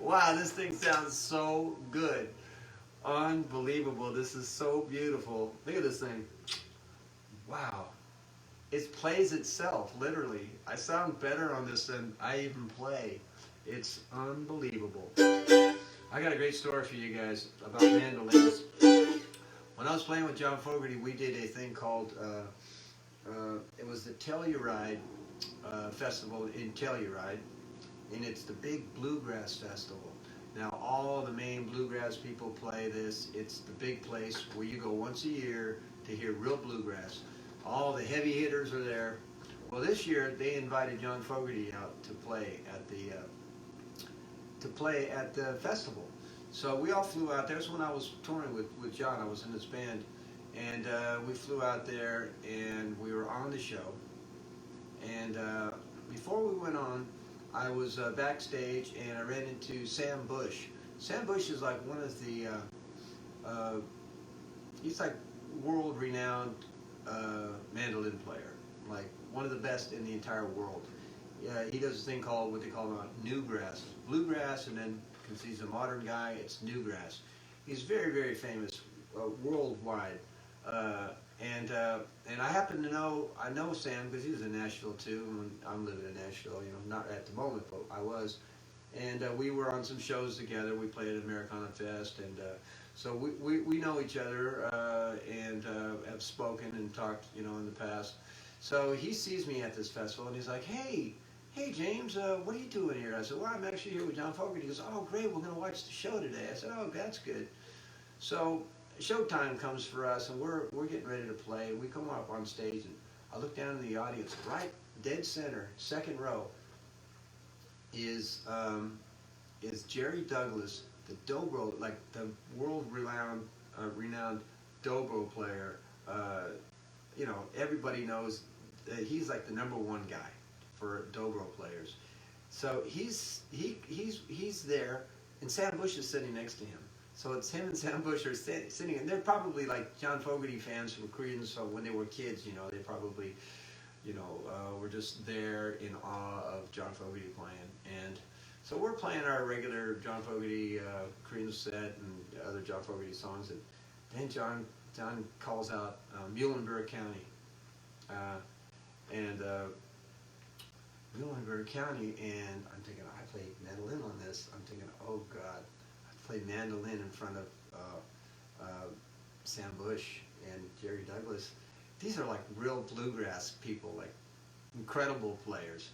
Wow, this thing sounds so good. Unbelievable. This is so beautiful. Look at this thing. Wow. It plays itself, literally. I sound better on this than I even play. It's unbelievable. I got a great story for you guys about mandolins. When I was playing with John Fogerty, we did a thing called, it was the Telluride festival in Telluride, and it's the big bluegrass festival. Now all the main bluegrass people play this. It's the big place where you go once a year to hear real bluegrass. All the heavy hitters are there. Well, this year they invited John Fogerty out to play at the festival. So we all flew out there. That's when I was touring with John. I was in his band, and we flew out there and we were on the show. And before we went on, I was backstage and I ran into Sam Bush. Sam Bush is like one of the, he's like world-renowned mandolin player, like one of the best in the entire world. Yeah, he does a thing called what they call newgrass, bluegrass, and then because he's a modern guy, it's newgrass. He's very, very famous worldwide. And I happen to know, I know Sam because he was in Nashville too. And I'm living in Nashville, you know, not at the moment, but I was. And we were on some shows together. We played at Americana Fest, and so we know each other and have spoken and talked, you know, in the past. So he sees me at this festival, and he's like, hey James, what are you doing here? I said, well, I'm actually here with John Fogerty. He goes, oh great, we're going to watch the show today. I said, oh, that's good. So showtime comes for us, and we're getting ready to play. We come up on stage, and I look down in the audience, right dead center, second row, is Jerry Douglas, the dobro, like the world-renowned renowned dobro player. You know, everybody knows that he's like the #1 guy for dobro players. So he's there, and Sam Bush is sitting next to him. So it's him and Sam Bush are sitting, and they're probably like John Fogerty fans from Creedence. So when they were kids, you know, they probably, you know, were just there in awe of John Fogerty playing. And so we're playing our regular John Fogerty Creedence set and other John Fogerty songs, and then John calls out Muhlenberg County, and Muhlenberg County, and I'm thinking, I play mandolin on this. I'm thinking, oh God, I play mandolin in front of Sam Bush and Jerry Douglas. These are like real bluegrass people, like incredible players.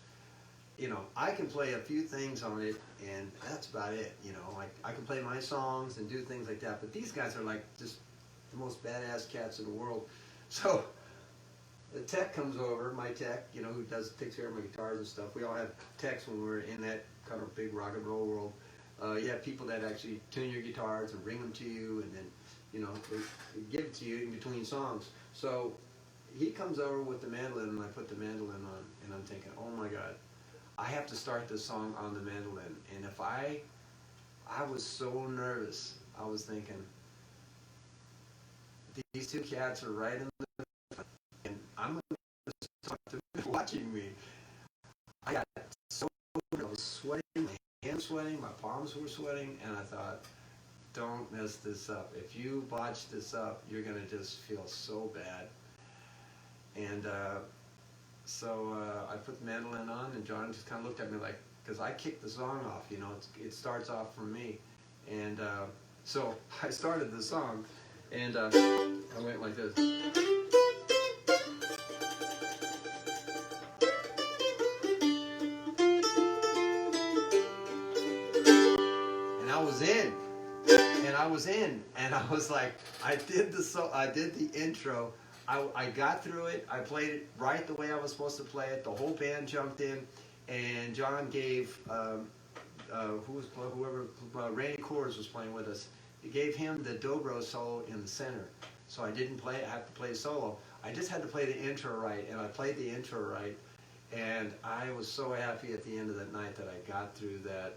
You know, I can play a few things on it, and that's about it. You know, like I can play my songs and do things like that, but these guys are like just the most badass cats in the world. So the tech comes over, my tech, you know, who takes care of my guitars and stuff. We all have techs when we're in that kind of big rock and roll world. You have people that actually tune your guitars and bring them to you, and then, you know, they give it to you in between songs. So he comes over with the mandolin, and I put the mandolin on, and I'm thinking, oh my God, I have to start this song on the mandolin. And if I was so nervous. I was thinking, these two cats are right in the front, and I'm going to talk to them watching me. I got so, I was sweating, my hands sweating, my palms were sweating, and I thought, don't mess this up. If you botch this up, you're going to just feel so bad. And so I put the mandolin on, and John just kind of looked at me like, because I kicked the song off, you know, it starts off from me. And so I started the song, and I went like this. And I was in. And I was in, and I was like, I did the intro. I got through it. I played it right the way I was supposed to play it. The whole band jumped in, and John gave whoever Randy Coors was playing with us. He gave him the dobro solo in the center. So I didn't have to play solo. I just had to play the intro right, and I played the intro right. And I was so happy at the end of that night that I got through that.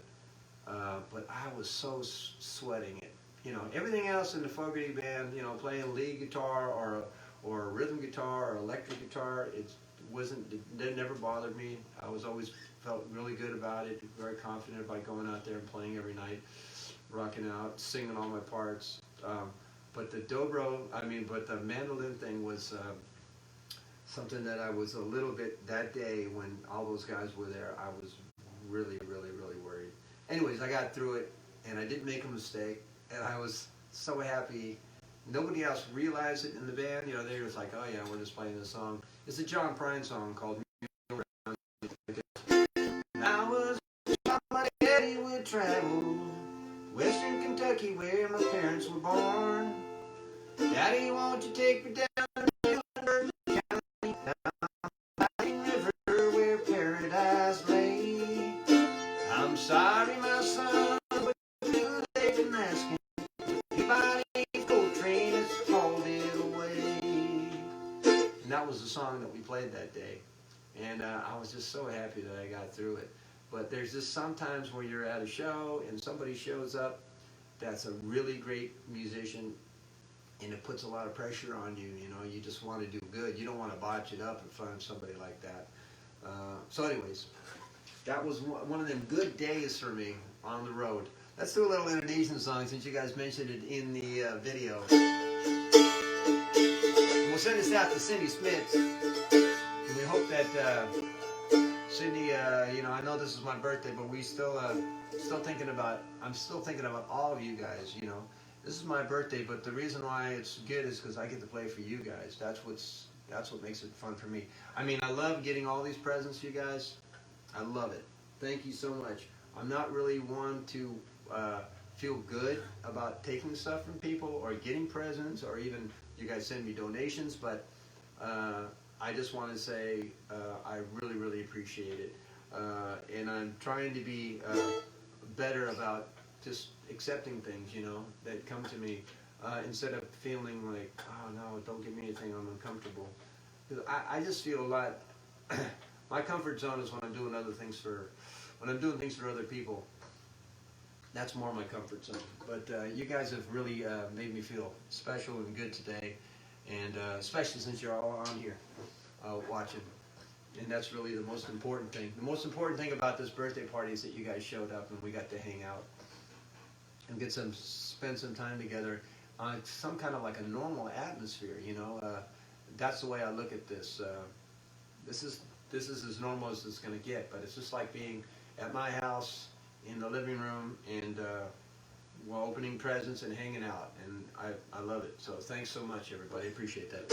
But I was so sweating it. You know, everything else in the Fogerty band, you know, playing lead guitar or rhythm guitar or electric guitar, it's It never bothered me. I was always felt really good about it, very confident about going out there and playing every night, rocking out, singing all my parts. But the mandolin thing was something that I was a little bit, that day when all those guys were there, I was really, really, really worried. Anyways, I got through it, and I didn't make a mistake, and I was so happy. Nobody else realized it in the band. You know, they were just like, oh yeah, we're just playing this song. It's a John Prine song called I was on my daddy would travel Western Kentucky where my parents were born. Daddy, won't you take me down to Telluride County, down the river where paradise lay. I'm sorry, my son, but you they've been asking. Anybody go train has called it away. And that was the song that we played that day. And I was just so happy that I got through it. But there's just sometimes where you're at a show and somebody shows up that's a really great musician, and it puts a lot of pressure on you. You know, you just want to do good. You don't want to botch it up in front of somebody like that. So anyways, that was one of them good days for me on the road. Let's do a little Indonesian song since you guys mentioned it in the video. And we'll send this out to Cindy Smith. And we hope that Cindy, I know this is my birthday, but we I'm still thinking about all of you guys, you know. This is my birthday, but the reason why it's good is because I get to play for you guys. That's what makes it fun for me. I mean, I love getting all these presents, you guys. I love it. Thank you so much. I'm not really one to feel good about taking stuff from people or getting presents, or even you guys send me donations, but I just want to say I really, really appreciate it. And I'm trying to be better about just accepting things, you know, that come to me, instead of feeling like, oh no, don't give me anything, I'm uncomfortable. 'Cause I just feel a lot, my comfort zone is when I'm doing things for other people. That's more my comfort zone. But you guys have really made me feel special and good today, and especially since you're all on here watching. And that's really the most important thing. The most important thing about this birthday party is that you guys showed up and we got to hang out and spend some time together on some kind of like a normal atmosphere, you know. That's the way I look at this. This is as normal as it's going to get, but it's just like being at my house in the living room and while opening presents and hanging out, and I love it. So thanks so much, everybody. Appreciate that.